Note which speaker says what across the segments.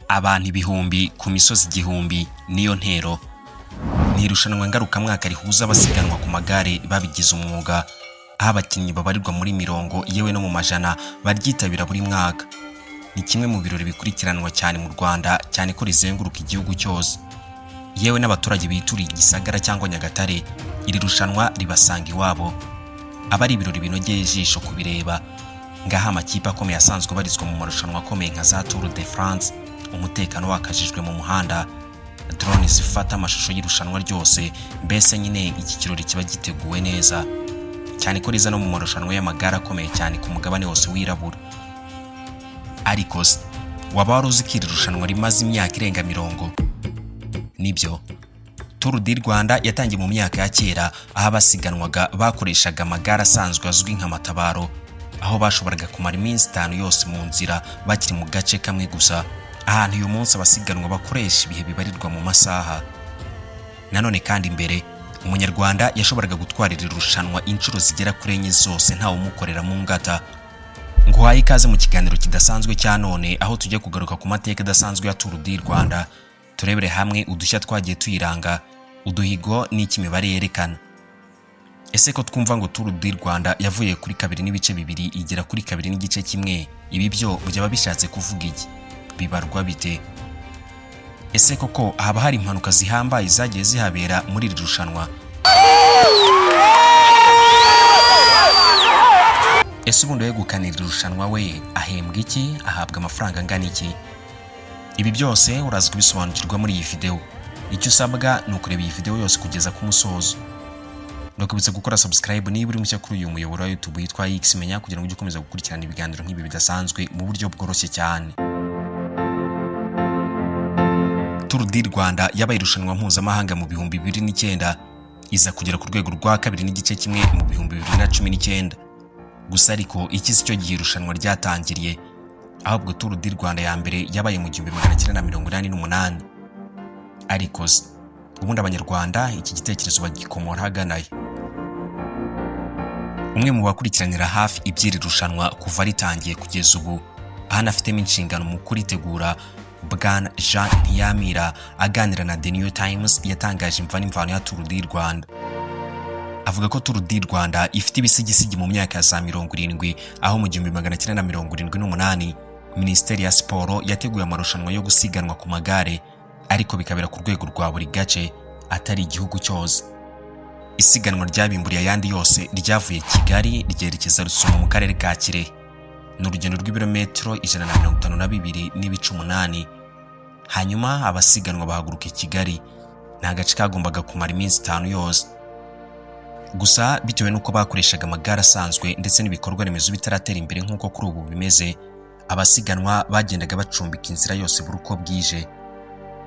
Speaker 1: abantu ibihumbi ku misozi igihumbi niyo ntero. Ni irushanwa ngarukamwaka rihuza abasiganwa ku magare babigize umwuga, aho abakinnyi babarirwa muri mirongo yewe no mu majana baryitabira buri mwaka. Ni kimwe mu birori bikurikiranwa cyane mu Rwanda, cyane ko rizenguruka igihugu cyose. Yewe n'abaturage bituriye Gisagara cyangwa Nyagatare, iri rushanwa ribasanga iwabo. Aba ari ibirori binogeye ijisho kubireba, ngaha amakipe akomeye asanzwe barizwa mu marushanwa akomeye nka za Tour de France, umutekano wakajijwe mu muhanda, drone zifata amashusho y'irushanwa ryose. Mbese nyine iki kirori kiba giteguwe neza, cyane ko riza no mu marushanwa y'amagare akomeye cyane ku mugabane wose wirabura. Ariko waba wari uzi ko iri rushanwa rimaze imyaka irenga 40? Nibyo, Tour du Rwanda yatangiye mu myaka ya kera, aho abasiganwaga bakoreshaga amagare asanzwe azwi nk'amatabaro, aho bashoboraga kumara iminsi 5 yose mu nzira bakiri mu gace kamwe gusa, ahantu uyu munsi abasiganwa bakoresha ibihe bibarirwa mu masaha. Nanone kandi mbere umunyarwanda yashoboraga gutwara iri rushanwa inshuro zigera kuri 4 zose ntawe umukorera mu ngata. Nguhaye ikaze mu kiganiro kidasanzwe cya none, aho tujya kugaruka ku mateka adasanzwe ya Tour du Rwanda, turebere hamwe udushya twagiye tuyiranga, uduhigo n'iki imibare yerekana. Ese ko twumva ngo Tour du Rwanda yavuye kuri 2.2 igera kuri 2.1, ibi byo byaba bishatse kuvuga iki? Bibarwa bite? Ese koko haba hari impanuka zihambaye zagiye zihabera muri iri rushanwa? Ese ubundi yegukanira irushanwa we ahembwa iki? Ahabwa amafaranga angana iki? Ibi byose uraza kubisobanukirwa muri iyi video. Icyo usabwa ni ukureba iyi video yose kugeza ku musozo. Ntukibutse gukora subscribe niba uri mushya kuri uyu muyoboro wa YouTube yitwa X Menya, kugira ngo ujye ukomeza gukurikirana ibiganiro nk'ibi bidasanzwe mu buryo bworoshye cyane. Tour du Rwanda yabaye irushanwa mpuzamahanga mu 2009, iza kugera ku rwego rwa 2.1 mu 2019. Gusa ariko iki si cyo gihe irushanwa ryatangiriye, ahubwo Tour du Rwanda ya mbere yabaye mu 1988. Ariko ubundi abanyarwanda iki gitekerezo bagikomora haganaye. Umwe mu bakurikiranira hafi iby'iri rushanwa kuva ritangiye kugeza ubu, ahanafitemo inshingano mu kuritegura, Bwana Jean Ntiyamira, aganira na The New Times, yatangaje imva n'imvano ya Tour du Rwanda. Avuga ko Tour du Rwanda ifite ibisigisigi mu myaka ya za 70, aho mu 1978 Minisiteri ya Siporo yateguye amarushanwa yo gusiganwa ku magare, ariko bikabera ku rwego rwa buri gace atari igihugu cyose. Isiganwa ryabimburiye ayandi yose ryavuye Kigali ryerekeza Rusumo mu karere ka Kirehe. Ni urugendo rw'ibirometero 152.8. Hanyuma abasiganwa bahaguruka i Kigali, nta gace kagombaga kumara iminsi 5 yose. Gusa bitewe nuko bakoreshaga amagare asanzwe ndetse n'ibikorwa remezo bitaratera imbere nk'uko kuri ubu bimeze, abasiganwa bagendaga bacumbika inzira yose buri uko bwije.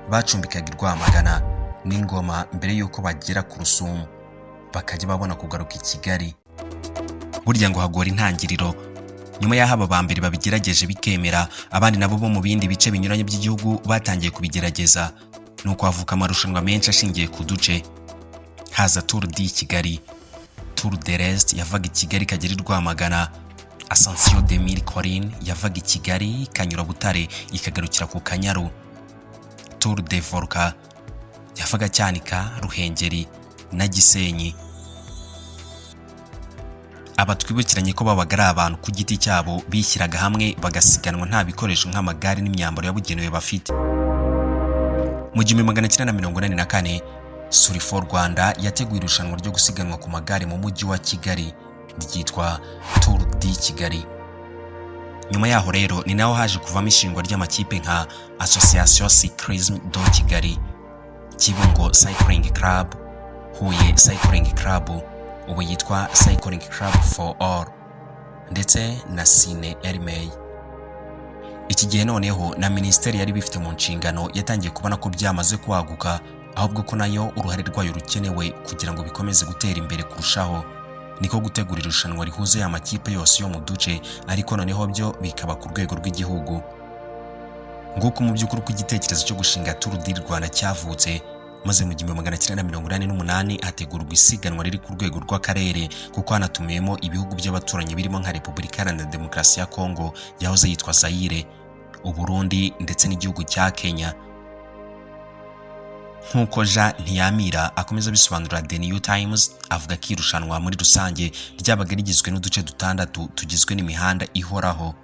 Speaker 1: Bacumbikaga i Rwamagana n'Ingoma mbere yuko bagera ku Rusumo, bakajya babona kugaruka i Kigali. Burya ngo hagora intangiriro. Nyuma y'aho aba bambere babigerageje bikemera, abandi nabo bo mu bindi bice binyuranye by'igihugu batangiye kubigerageza, nuko havuka amarushanwa menshi ashingiye ku duce. Haza Tour du Kigali, Tour de l'Est yavaga i Kigali ikagera i Rwamagana, Ascension de Mille Collines yavaga i Kigali ikanyura Butare ikagarukira ku Kanyaru, Tour de Volca yavaga Cyanika, Ruhengeri na Gisenyi. Aba twibukiranye ko babaga ari abantu ku giti cyabo bishyiraga hamwe bagasiganwa nta bikoresho nk'amagare n'imyambaro yabugenewe bafite. Mu 1984 Surifor Rwanda yateguye irushanwa ryo gusiganwa ku magare mu mujyi wa Kigali ryitwa Tour du Kigali. Nyuma yaho rero ni naho haje kuvamo ishingwa ry'amakipe nka Association Cyclisme de Kigali, Kibungo Cycling Club, Huye Cycling Club, ubu yitwa Cycling Club for All, ndetse na Cine Elmey. Iki gihe noneho na Minisiteri yari bifite mu nshingano yatangiye kubona ko byamaze kwaguka, ahubwo ko nayo uruhare rwayo rukenewe kugira ngo bikomeze gutera imbere kurushaho. Niko gutegura irushanwa rihuze amakipe yose yo mu duce, ariko noneho byo bikaba ku rwego rw'igihugu. Nguko mu by'ukuri ko igitekerezo cyo gushinga Tour du Rwanda cyavutse, maze mu 1988 hategurwa isiganwa riri ku rwego rw'akarere, kuko hanatumiyemo ibihugu by'abaturanyi birimo nka Repubulika Iharanira Demokarasi ya Kongo yahoze yitwa Zaire, Uburundi ndetse n'igihugu cya Kenya. Nk'uko Jean Ntiyamira akomeza bisobanura The New Times, avuga ko irushanwa muri rusange ryabaga rigizwe n'uduce dutandatu tugizwe n'imihanda ihoraho,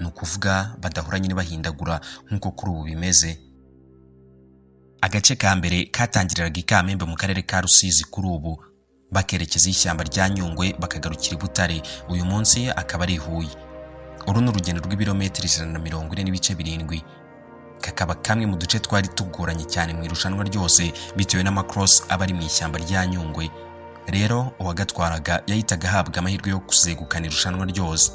Speaker 1: ni ukuvuga badahora nyine bahindagura nk'uko kuri ubu bimeze. Agace ka mbere katangiriraga i Kamembe mu karere ka Rusizi, kuri ubu bakerekeza ishyamba rya Nyungwe bakagarukira i Butare, uyu munsi akaba ari Huye. Uru ni urugendo rw'ibirometero 140.7, kakaba kamwe mu duce twari tugoranye cyane mu irushanwa ryose bitewe n'amacross aba ari mu ishyamba rya Nyungwe. Rero uwagatwaraga yahitaga ahabwa amahirwe yo kuzegukana irushanwa ryose.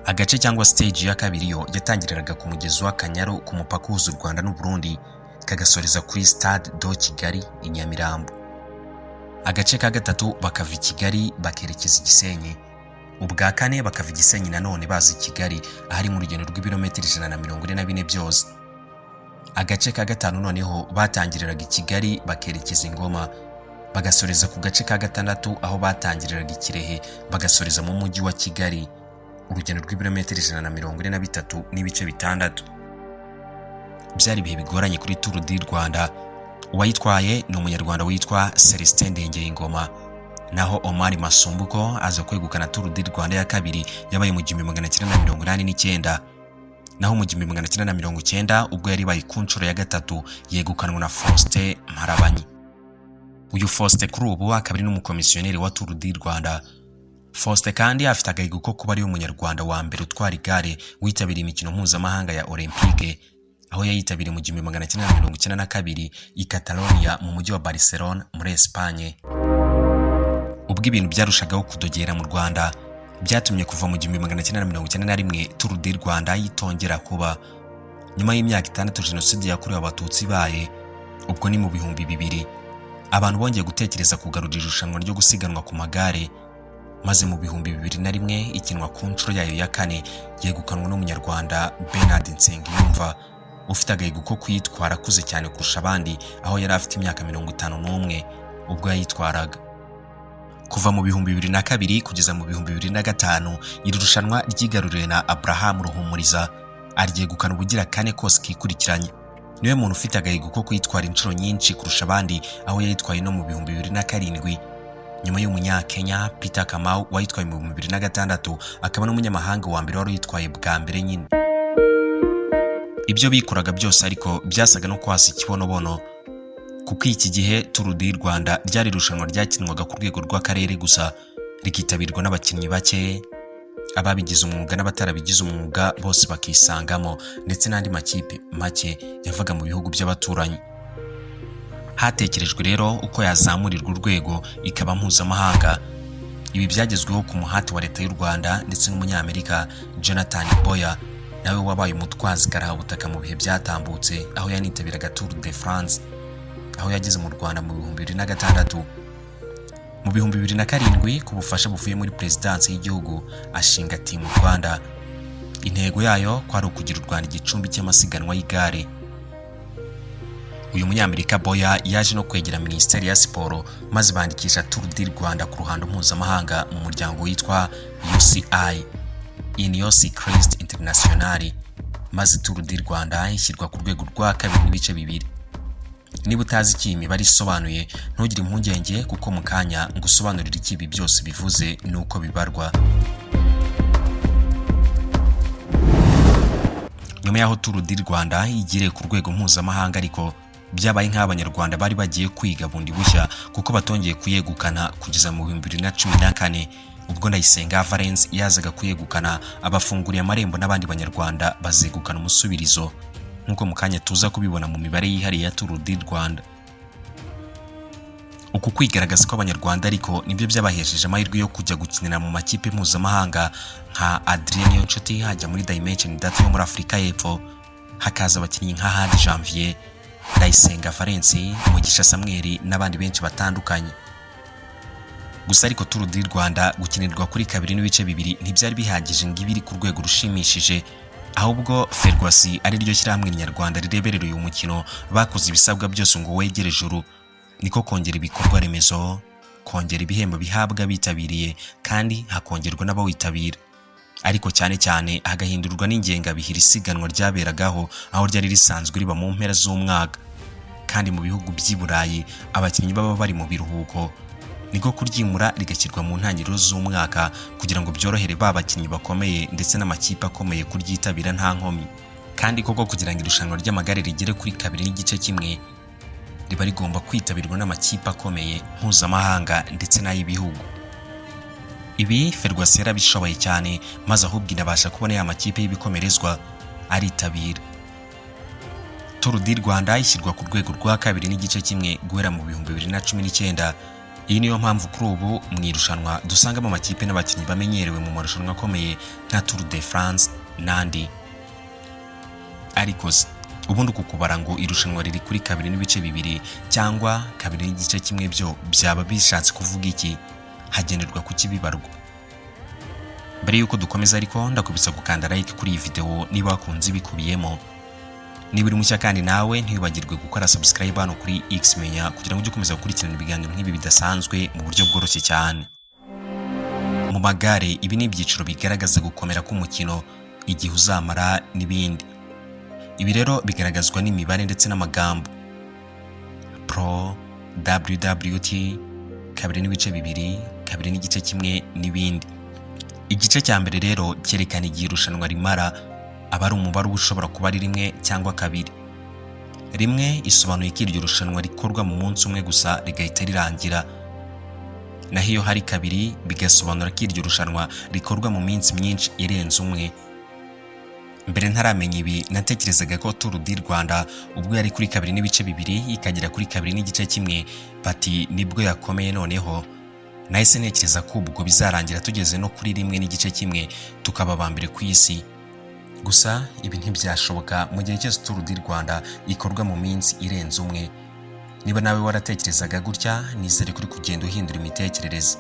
Speaker 1: Agace cyangwa stage ya kabiri yo yatangiriraga ku mugezi wa Kanyaru ku mupaka uhuza u Rwanda n'u Burundi, kagasoreza kuri Stade do Kigali i Nyamirambo. Agace ka gatatu bakava i Kigali bakerekeza i Gisenyi. Ubwa kane bakava i Gisenyi nanone baza i Kigali, ahari mu rugendo rw'ibirometero 144 byose. Agace ka gatanu noneho batangiriraga i Kigali bakerekeza Ingoma, bagasoreza ku gace ka gatandatu aho batangiriraga i Kirehe bagasoreza mu mujyi wa Kigali, urugendo rw'ibirometero 143.6. Byari ibihe bigoranye kuri Tour du Rwanda. Uwayitwaye ni umunyarwanda witwa Celestin Ndengeyingoma, naho Omar Masumbuko aza kwegukana Tour du Rwanda ya kabiri yabaye mu 1989, naho mu 1990 ubwo yari baye ku nshuro ya gatatu yegukanwa na Faustin Mparabanyi. Uyu Faustin kuri ubu akaba ari n'umukomisiyoneri wa Tour du Rwanda. Faustin kandi afite agahigo ko kuba ari umunyarwanda wa mbere utwara igare witabiriye imikino mpuzamahanga ya Olympique, aho yayitabiriye mu 1992 i Catalonia mu mujyi wa Barcelona muri Espagne. Ubwo ibintu byarushagaho kudogera mu Rwanda, byatumye kuva mu 1991 Tour du Rwanda yitongera kuba. Nyuma y'imyaka 6 Jenoside yakorewe Abatutsi baye, ubwo ni mu 2000, abantu bongeye gutekereza kugarura irushanwa ryo gusiganwa ku magare, maze mu 2001 ikinwa ku nshuro yayo ya kane yegukanwa n'umunyarwanda Bernard Nsengiyumva, ufite agahigo ko kwitwara akuze cyane kurusha abandi, aho yari afite imyaka 51 ubwo yayitwaraga. Kuva mu 2002 kugeza mu 2005 iri rushanwa ryigaruriwe na Abraham Ruhumuriza, aryegukana ubugira kane kose kikurikiranye. Niwe muntu ufite agahigo ko kwitwara inshuro nyinshi kurusha abandi, aho yayitwaye no mu 2007 nyuma y'umunyakenya Peter Kamau wayitwaye mu 2006, akaba n'umunyamahanga wa mbere wari yitwaye bwa mbere nyine. Ibyo bikoraga byose ariko byasaga no kwasa ikibonobono, kuko iki gihe Tour du Rwanda ryari irushanwa ryakinwaga ku rwego rw'akarere gusa, rikitabirwa n'abakinnyi bake, ababigize umwuga n'abatarabigize umwuga bose bakisangamo, ndetse n'andi makipe make yavaga mu bihugu by'abaturanyi. Hatekerejwe rero uko yazamurirwa urwego ikaba mpuzamahanga. Ibi byagezweho ku muhati wa leta y'u Rwanda ndetse n'umunyamerika Jonathan Boya, nawe wabaye umutwazi karahabutaka mu bihe byatambutse, aho yanitabiraga Tour de France, aho yageze mu Rwanda mu 2006. Mu 2007 ku bufasha buvuye muri Perezidansi y'igihugu ashinga Team Rwanda. Intego yayo kwari ukugira u Rwanda igicumbi cy'amasiganwa y'igare. Uyu munyamerika Boya yaje no kwegera Minisiteri ya Siporo, maze bandikisha Tour du Rwanda ku ruhando mpuzamahanga mu muryango witwa UCI, Union Cycliste Internationale, maze Tour du Rwanda ishyirwa ku rwego rwa kabiri n'ibice bibiri. Niba utazi iki imibare isobanuye ntugire impungenge, kuko mu kanya ngusobanurira iki ibi byose bivuze nuko bibarwa. Nyuma yaho Tour du Rwanda igire ku rwego mpuzamahanga, ariko byabaye nk'abanyarwanda bari bagiye kwiga bundi bushya, kuko batongeye kuyegukana kugeza mu 2014 ubwo Ndayisenga Valens yazaga kuyegukana, abafunguriye amarembo n'abandi banyarwanda bazegukana umusubirizo, nk'uko mu kanya tuza kubibona mu mibare yihariye ya Tour du Rwanda. Uku kwigaragaza kw'abanyarwanda ariko nibyo byabahesheje amahirwe yo kujya gukinira mu makipe mpuzamahanga nka Adrien Niyonshuti hajya muri Dimension Data yo muri Afurika y'Epfo, hakaza abakinnyi nka Hadi Janvier, Ndayisenga Valens, Mugisha Samuel n'abandi benshi batandukanye. Gusa ariko Tour du Rwanda gukinirwa kuri kabiri n'ibice bibiri ntibyari bihagije ngo ibiri ku rwego rushimishije, ahubwo Ferguson ari ryo shyirahamwe nyarwanda rireberera uyu mukino bakoze ibisabwa byose ngo wegere ijuru, niko kongera ibikorwa remezo, kongera ibihembo bihabwa bitabiriye, kandi hakongerwa n'abawitabira. ariko cyane cyane hagahindurwa n'ingengabihe isiganwa ryaberagaho aho ryari risanzwe riba mu mpera z'umwaka. Kandi mu bihugu by'i Burayi abakinnyi baba bari mu biruhuko, niko kuryimura rigashyirwa mu ntangiriro z'umwaka kugira ngo byorohere ba bakinnyi bakomeye ndetse n'amakipe akomeye kuryitabira nta nkomyi. Kandi koko kugira ngo irushanwa ry'amagare rigere kuri 2.1 riba rigomba kwitabirwa n'amakipe akomeye mpuzamahanga ndetse n'ay'ibihugu. Ibi Ferwafa yarabishoboye cyane, maze ahubwo inabasha kubona ya makipe y'ibikomerezwa aritabira. Tour du Rwanda ishyirwa ku rwego rwa 2.1 guhera mu 2019. Iyi niyo mpamvu kuri ubu mu irushanwa dusangamo amakipe n'abakinnyi bamenyerewe mu marushanwa akomeye nka Tour de France n'andi. Ariko ubundi kukubara ngo irushanwa riri kuri 2.2 cyangwa 2.1 byo byaba bishatse kuvuga iki? Hagenderwa ku kibibarwa. Mbere yuko dukomeza ariko ndakubisa gukanda like kuri iyi video niba wakunze ibikubiyemo. Niba uri mushya kandi nawe ntibagirwe gukora subscribe hano kuri Xmenya kugira ngo ujye ukomeza gukurikirana ibiganiro nk'ibi bidasanzwe mu buryo bworoshye cyane. Mu magare ibi ni ibyiciro bigaragaza gukomera k'umukino, igihe uzamara n'ibindi. Ibi rero bigaragazwa n'imibare ndetse n'amagambo. Pro, WWT, 2.2, 2.1 n'ibindi. Igice cya mbere rero cyerekana igihe irushanwa rimara, aba ari umubare ushobora kuba ari 1 cyangwa 2. 1 isobanuye ko iryo rushanwa rikorwa mu munsi umwe gusa rigahita rirangira. Naho iyo hari 2 bigasobanura ko iryo rushanwa rikorwa mu minsi myinshi irenze umwe. Mbere ntaramenya ibi natekerezaga ko Tour du Rwanda ubwo yari kuri 2.2 ikagera kuri 2.1 bati nibwo yakomeye. Noneho nahise ntekereza ko ubwo bizarangira tugeze no kuri 1.1 tukaba bambere ku isi. Gusa ibi ntibyashoboka mu gihe cyose Tour du Rwanda ikorwa mu minsi irenze umwe. Niba nawe waratekerezaga gutya, nizere kuri kugenda uhindura imitekerereze.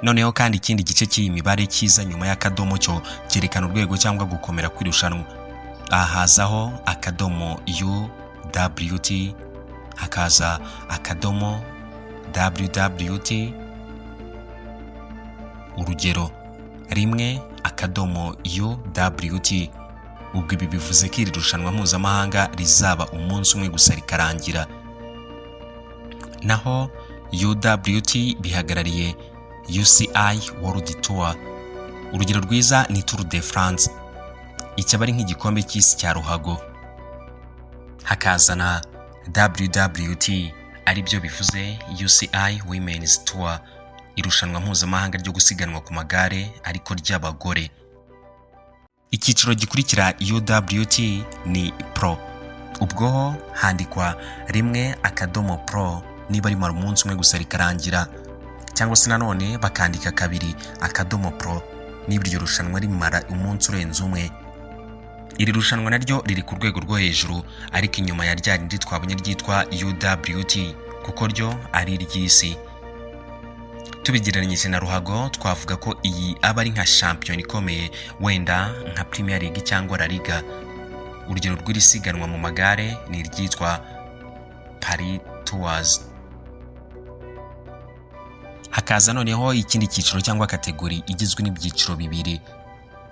Speaker 1: Noneho kandi ikindi gice cy'iyi mibare cyiza nyuma y'akadomo cyo cyerekana urwego cyangwa gukomera kw'irushanwa. Ahazaho akadomo UWT, hakaza akadomo WWT. Urugero 1 akadomo UWT. Ubwo ibi bivuze ko iri rushanwa mpuzamahanga rizaba umunsi umwe gusa rikarangira. Naho UWT bihagarariye UCI World Tour. Urugero rwiza ni Tour de France, icyaba ari nk'igikombe cy'isi cya ruhago. Hakazana WWT, ari byo bivuze UCI Women's Tour, irushanwa mpuzamahanga ryo gusiganwa ku magare ariko ry'abagore. Icyiciro gikurikira UWT ni Pro. Ubwo handikwa 1 akadomo Pro niba rimara umunsi umwe gusa rikarangira, cyangwa se nanone bakandika 2 akadomo Pro niba iryo rushanwa rimara umunsi urenze umwe. Iri rushanwa naryo riri ku rwego rwo hejuru, ariko inyuma ya rya rindi twabonye ryitwa UWT kuko ryo ari iry'isi. Tubigereranyije na ruhago twavuga ko iyi aba ari nka champion ikomeye, wenda nka Premier League cyangwa La Liga. Urugero rw'irisiganwa mu magare ni iryitwa Paris Tours. Hakaza noneho ikindi cyiciro cyangwa kategori igizwe n'ibyiciro 2.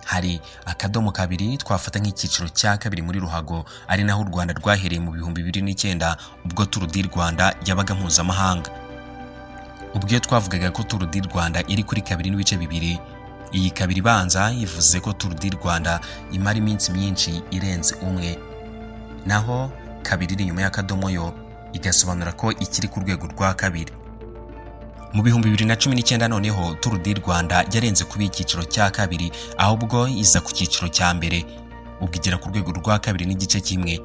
Speaker 1: Hari akadomo 2 twafata nk'icyiciro cya 2 muri ruhago, ari naho u Rwanda rwahereye mu 2009 ubwo Tour du Rwanda yabaga mpuzamahanga. Ubwo iyo twavugaga ko Tour du Rwanda iri kuri 2.2, iyi 2 ibanza ivuze ko Tour du Rwanda imara iminsi myinshi irenze umwe. Naho 2 iri nyuma y'akadomo yo igasobanura ko ikiri ku rwego rwa 2. Mu 2019 noneho Tour du Rwanda yarenze kuba icyiciro cya 2, ahubwo iza ku cyiciro cya mbere, ubwo igera ku rwego rwa 2.1,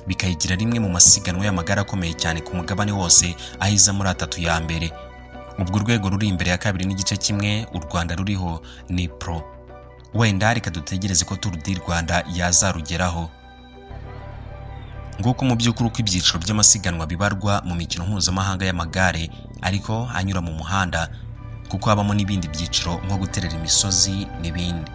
Speaker 1: bikayigira rimwe mu masiganwa y'amagare akomeye cyane ku mugabane wose, ahiza muri 3 ya mbere. Ubwo urwego ruri imbere ya 2.1 u Rwanda ruriho ni Pro. Wenda reka dutegereze ko Tour du Rwanda yazarugeraho. Nguko mu by'ukuri uko ibyiciro by'amasiganwa bibarwa mu mikino mpuzamahanga y'amagare ariko anyura mu muhanda, kuko habamo n'ibindi byiciro nko guterera imisozi n'ibindi.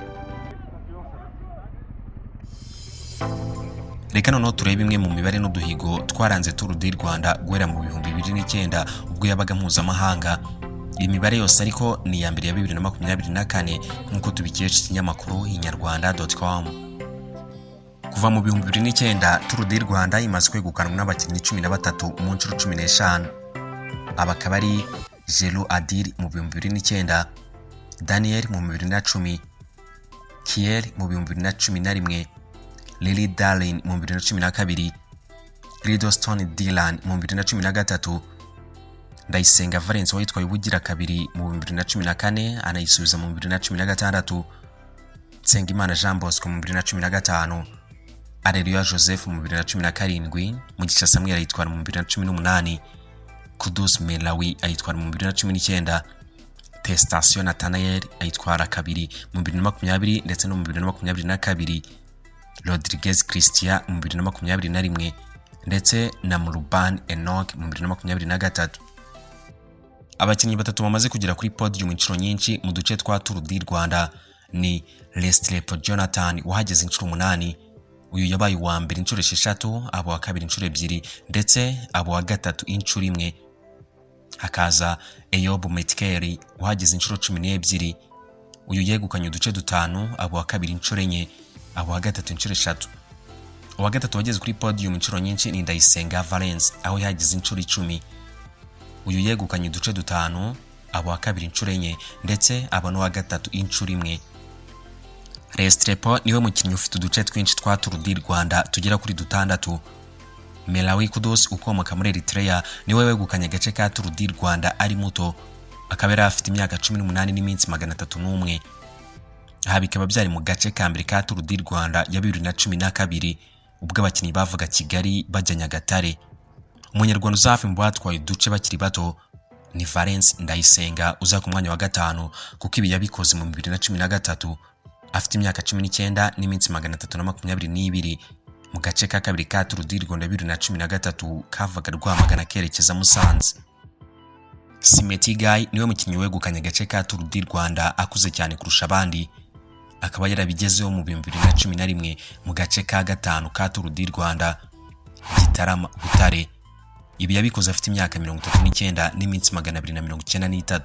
Speaker 1: Reka noneho turebe imwe mu mibare n'uduhigo twaranze Tour du Rwanda guhera mu 2009 ubwo yabaga mpuzamahanga. Imibare yose ariko ni iya mbere ya 2024 nk'uko tubikesha ikinyamakuru inyarwanda.com. Kuva mu 2009 Tour du Rwanda imaze kwegukanwa n'abakinnyi 13 mu nshuro 15. Aba akaba ari Jelo Adil mu 2009, Daniel mu 2010, Kiel mu 2011, Lily Darlin mu 2012, Riddlestone Dylan mu 2013, Ndayisenga Valens witwaye ubugira kabiri mu 2014 anayisubiza mu 2016, Nsengimana Jean Bosco mu 2015, Areruya Joseph mu 2017, Mugisha Samuel ayitwara mu 2018, Kudus Melawi ayitwara mu 2019, Testation Nathanael ayitwara kabiri mu 2020 ndetse no mu 2022, Rodriguez Christian mu 2021 ndetse na Muruban Enoch mu 2023. Abakinnyi batatu bamaze kugera kuri podium inshuro nyinshi mu duce twa Tour du Rwanda ni Restrepo Jonathan wahageze inshuro 8, uyu yabaye wa mbere inshuro 6, abo wa kabiri inshuro 2 ndetse abo wa gatatu inshuro 1. Hakaza Eyob Metkeri wahageze inshuro 12, uyu yegukanye uduce 5, abo wa kabiri inshuro 4, abo wa gatatu inshuro 3. Uwa gatatu wageze kuri podium inshuro nyinshi ni Ndayisenga Valens aho yahageze inshuro 10, uyu yegukanye uduce 5, abo wa kabiri inshuro 4 ndetse abo no wa gatatu inshuro 1. Restrepo niwe mukinnyi ufite uduce twinshi twa Tour du Rwanda tugera kuri 6. Melawi Kudus ukomoka muri Eritrea niwe wegukanye agace ka Tour du Rwanda ari muto, akaba yari afite imyaka 18 n'iminsi 301. Aha bikaba byari mu gace ka mbere ka Tour du Rwanda ya 2012 ubwo abakinnyi bavuga Kigali bajya Nyagatare. Umunyarwanda uza hafi mu batwaye uduce bakiri bato ni Valens Ndayisenga uza ku mwanya wa 5 kuko ibi yabikoze mu 2013 afite imyaka 19 n'iminsi 322 mu gace ka kabiri ka Tour du Rwanda 2013 kavaga Rwamagana kerekeza Musanze. Simeti Guy niwe mukinnyi wegukanye agace ka Tour du Rwanda akuze cyane kurusha abandi, akaba yarabigezeho mu 2011 mu gace ka 5 ka Tour du Rwanda Gitarama Butare. Ibi yabikoze afite imyaka 39 n'iminsi 293.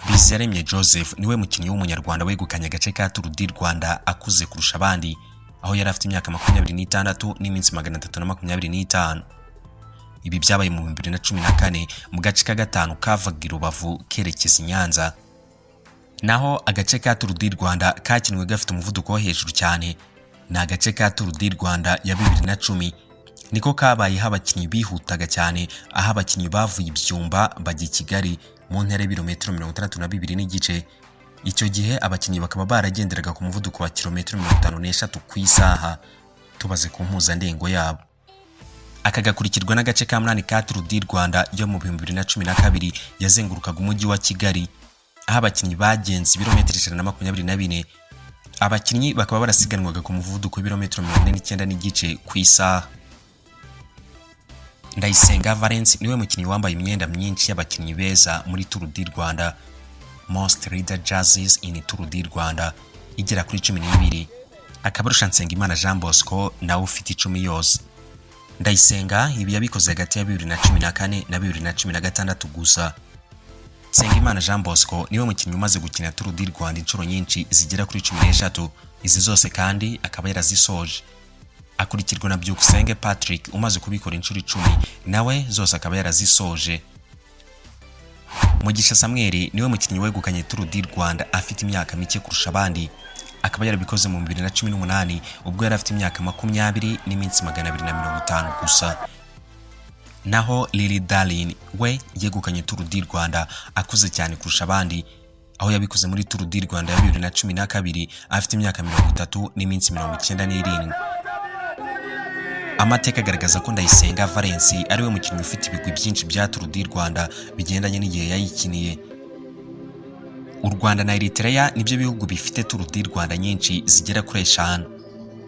Speaker 1: Bizaremye Joseph niwe mukinnyi w'umunyarwanda wegukanye agace ka Tour du Rwanda akuze kurusha abandi, aho yari afite imyaka 26 n'iminsi 325. Ibi byabaye mu 2014 mu gace ka 5 kavaga Rubavu kerekeza Nyanza. Naho agace ka Tour du Rwanda kakinwe gafite umuvuduko wo hejuru cyane na agace ka Tour du Rwanda ya 2010 niko kabaye abakinnyi bihutaga cyane, aho abakinnyi bavuye Ibyumba bajya Kigali mu ntera birometero 62 n'igice. Icyo gihe abakinnyi bakaba baragenderaga ku muvuduko wa kilometero 53 ku isaha tubaze ku mpuzandengo yabo. Akagakurikirwa n'agace ka 8 ka Tour du Rwanda yo mu 2012 yazengurukaga umujyi wa Kigali, aho abakinnyi bagenze ibirometero 124. Abakinnyi bakaba barasiganwaga ku muvuduko w'ibirometero 49 n'igice ku isaha. Ndayisenga Valens niwe mukinnyi wambaye imyenda myinshi y'abakinnyi beza muri Tour du Rwanda, Most Leader Jerseys in Tour du Rwanda igera kuri 12, akaba arusha Nsengimana Jean Bosco nawe ufite 10 yose. Ndayisenga ibi yabikoze hagati ya 2014 na 2016 gusa. Nsengimana Jean Bosco niwe mukinnyi umaze gukina Tour du Rwanda inshuro nyinshi zigera kuri 13, izi zose kandi akaba yarazisoje. Akurikirwa na Byukusenge Patrick umaze kubikora inshuro 10, nawe zose akaba yarazisoje. Mugisha Samuel niwe mukinnyi wegukanye Tour du Rwanda afite imyaka mike kurusha abandi, akaba yarabikoze mu 2018 ubwo yari afite imyaka 20 n'iminsi 250 gusa. Naho Lily Darlin we yegukanye Tour du Rwanda akuze cyane kurusha abandi, aho yabikoze muri Tour du Rwanda ya 2012 afite imyaka 30 n'iminsi 97. Amateka agaragaza ko Ndayisenga Valens ariwe mukinnyi ufite ibigwi byinshi bya Tour du Rwanda bigendanye n'igihe yayikiniye. U Rwanda na Eritrea nibyo bihugu bifite Tour du Rwanda nyinshi zigera kuri 5,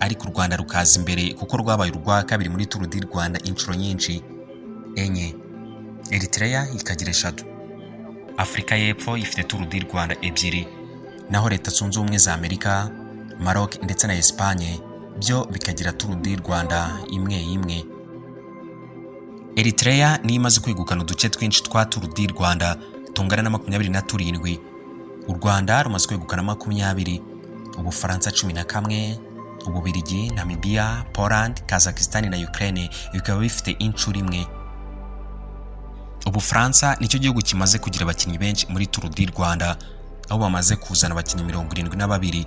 Speaker 1: ariko u Rwanda rukaza imbere kuko rwabaye urwa kabiri muri Tour du Rwanda inshuro nyinshi 4, Eritrea ikagira 3. Afrika y'Epfo ifite Tour du Rwanda 2, naho Leta Zunze Ubumwe za Amerika, Maroc ndetse na Espagne byo bikagira Tour du Rwanda imwe. Eritrea niyo imaze kwegukana uduce twinshi twa Tour du Rwanda tungana na 27. U Rwanda rumaze kwegukana 20, Ubufaransa 11, Ububiligi, Namibia, Poland, Kazakhstan na Ukraine bikaba bifite inshuro imwe. Ubufaransa nicyo gihugu kimaze kugira abakinnyi benshi muri Tour du Rwanda, aho bamaze kuzana abakinnyi 72,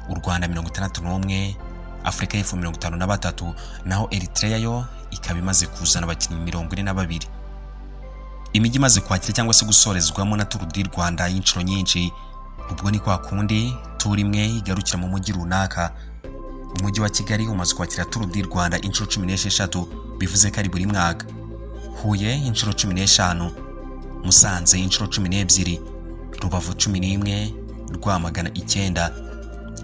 Speaker 1: u Rwanda 61, Afrika y'Epfo 53, naho Eritrea yo ikaba imaze kuzana abakinnyi 42. Imijyi imaze kwakira cyangwa se gusorezwamo na Tour du Rwanda y'inshuro nyinshi, ubwo ni kwa kundi Tour imwe igarukira mu mujyi runaka. Umujyi wa Kigali umaze kwakira Tour du Rwanda inshuro 16, bivuze ko ari buri mwaka. Huye inshuro 15, Musanze inshuro 12, Rubavu 11, Rwamagana 9,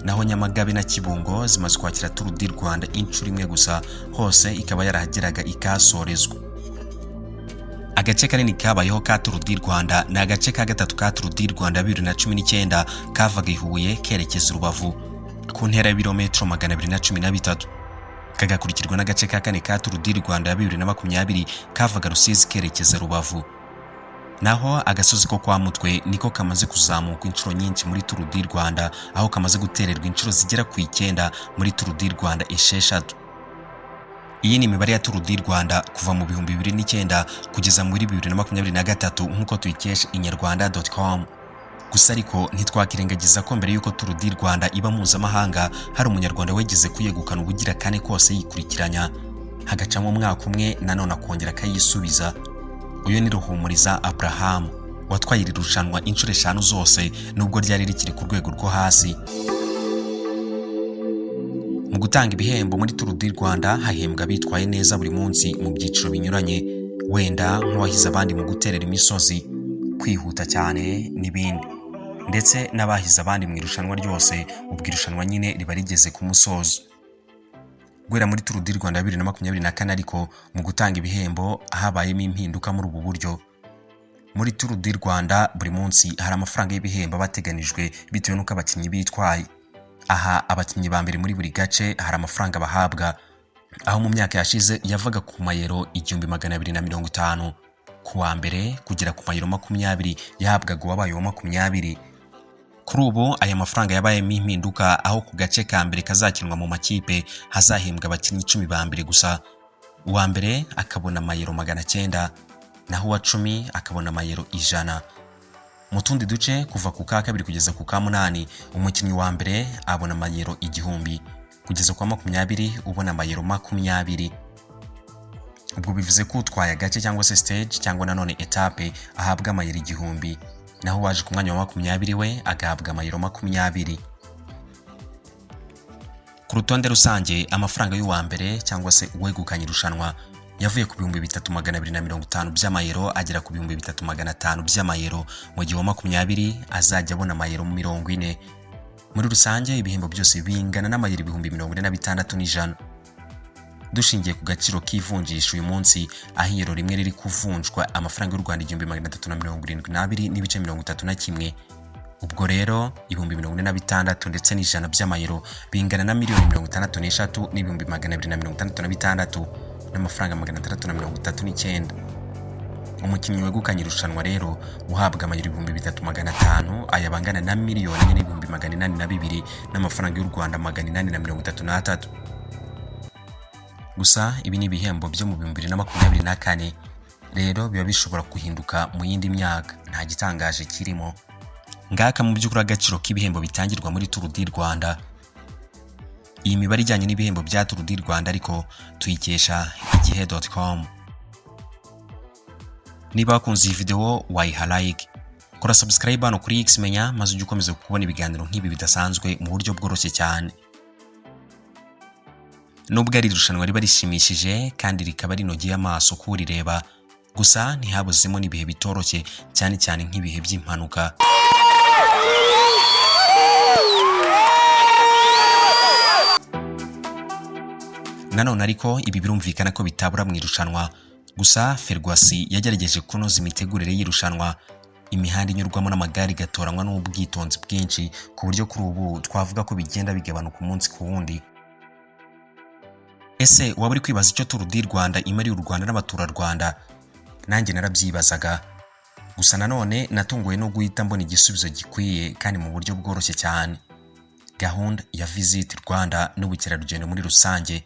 Speaker 1: naho Nyamagabe na Kibungo zimaze kwakira Tour du Rwanda inshuro imwe gusa, hose ikaba yarahageraga ikasorezwa. Agace kanini kabayeho ka Tour du Rwanda ni agace ka gatatu ka Tour du Rwanda 2019 kavaga i Huye kerekeza Rubavu ku ntera y'ibirometero 213, kagakurikirwa n'agace ka kane ka Tour du Rwanda 2020 kavaga Rusizi kerekeza Rubavu. Naho agasozi ko kwa Mutwe niko kamaze kuzamuka inshuro nyinshi muri Tour du Rwanda, aho kamaze gutererwa inshuro zigera ku 9 muri Tour du Rwanda 6. Iyi ni imibare ya Tour du Rwanda kuva mu 2009 kugeza muri 2023 nk'uko tuyikesha inyarwanda.com. Gusa ariko ntitwakirengagiza ko mbere y'uko Tour du Rwanda iba mpuzamahanga hari umunyarwanda wegeze kuyegukana ubugira kane kose yikurikiranya, hagacamo umwaka umwe nanone akongera akayisubiza. Uyu ni Ruhumuriza Abraham watwaye iri rushanwa inshuro 5 zose nubwo ryari rikiri ku rwego rwo hasi. Mu gutanga ibihembo muri Tour du Rwanda hahembwa bitwaye neza buri munsi mu byiciro binyuranye, wenda nk'uwahize abandi mu guterera imisozi, kwihuta cyane n'ibindi, ndetse n'abahize abandi mu irushanwa ryose, ubwo irushanwa nyine riba rigeze ku musozo. Guhera muri Tour du Rwanda 2024 ariko mu gutanga ibihembo habayemo impinduka muri ubu buryo. Muri Tour du Rwanda buri munsi hari amafaranga y'ibihembo bateganijwe bitewe n'uko abakinnyi bitwaye. Aha abakinnyi ba mbere muri buri gace hari amafaranga bahabwa, aho mu myaka yashize yavaga ku mayero 1250, ku wa mbere kugera ku mayero 20 yahabwaga uwabaye wa 20. Kuri ubu aya mafaranga yabayemo impinduka, aho ku gace ka mbere kazakinwa mu makipe hazahembwa abakinnyi 10 ba mbere gusa. Uwa mbere akabona mayero 900, naho uwa 10 akabona mayero 100. Mu tundi duce kuva ku ka kabiri kugeza ku ka 8 umukinnyi wa mbere abona mayero 1000, kugeza ku 20 ubona mayero 20. Ubwo bivuze ko utwaye agace cyangwa se stage cyangwa nanone etape ahabwa mayero 1000, naho waje ku mwanya wa 20 we agahabwa mayero 20. Ku rutonde rusange amafaranga y'uwa mbere cyangwa se uwegukanye irushanwa yavuye ku 3250 by'amayero agera ku 3500 by'amayero, mu gihe wa 20 azajya abona amayero 40. Muri rusange ibihembo byose bingana n'amayero 46,100. Dushingiye ku gaciro k'ivunjisha uyu munsi, aho iyero rimwe riri kuvunjwa amafaranga y'u Rwanda 372,31, ubwo rero 46,000 ndetse n'ijana by'amayero bingana na miliyoni 63,266 n'amafaranga 639. Umukinnyi wegukanye irushanwa rero uhabwa amayero 3,500 ayabangana na miliyoni 4,802 n'amafaranga y'u Rwanda 833. Gusa ibi ni ibihembo byo mu 2024, rero biba bishobora guhinduka mu yindi myaka, nta gitangaje kirimo. Ngaka mu by'ukuri agaciro k'ibihembo bitangirwa muri Tour du Rwanda. Iyi mibare ijyanye n'ibihembo bya Tour du Rwanda ariko tuyikesha igihe.com. Niba wakunze iyi video wayiha like, kora subscribe hano kuri X Menya maze ujye ukomeza kubona ibiganiro nk'ibi bidasanzwe mu buryo bworoshye cyane. Nubwo ari irushanwa riba rishimishije kandi rikaba rinogeye amaso kurireba, gusa ntihabuzemo n'ibihe bitoroshye cyane cyane nk'ibihe by'impanuka. Nanone ariko ibi birumvikana ko bitabura mu irushanwa, gusa Ferwacy yagerageje kunoza imitegurire y'irushanwa, imihanda inyurwamo n'amagare igatoranywa n'ubwitonzi bwinshi ku buryo kuri ubu twavuga ko bigenda bigabanuka umunsi ku wundi. Ese waba uri kwibaza icyo Tour du Rwanda imariye u Rwanda n'abaturarwanda? Nanjye narabyibazaga, gusa nanone natunguwe no guhita mbona igisubizo gikwiye kandi mu buryo bworoshye cyane. Gahunda ya Visit Rwanda n'ubukerarugendo muri rusange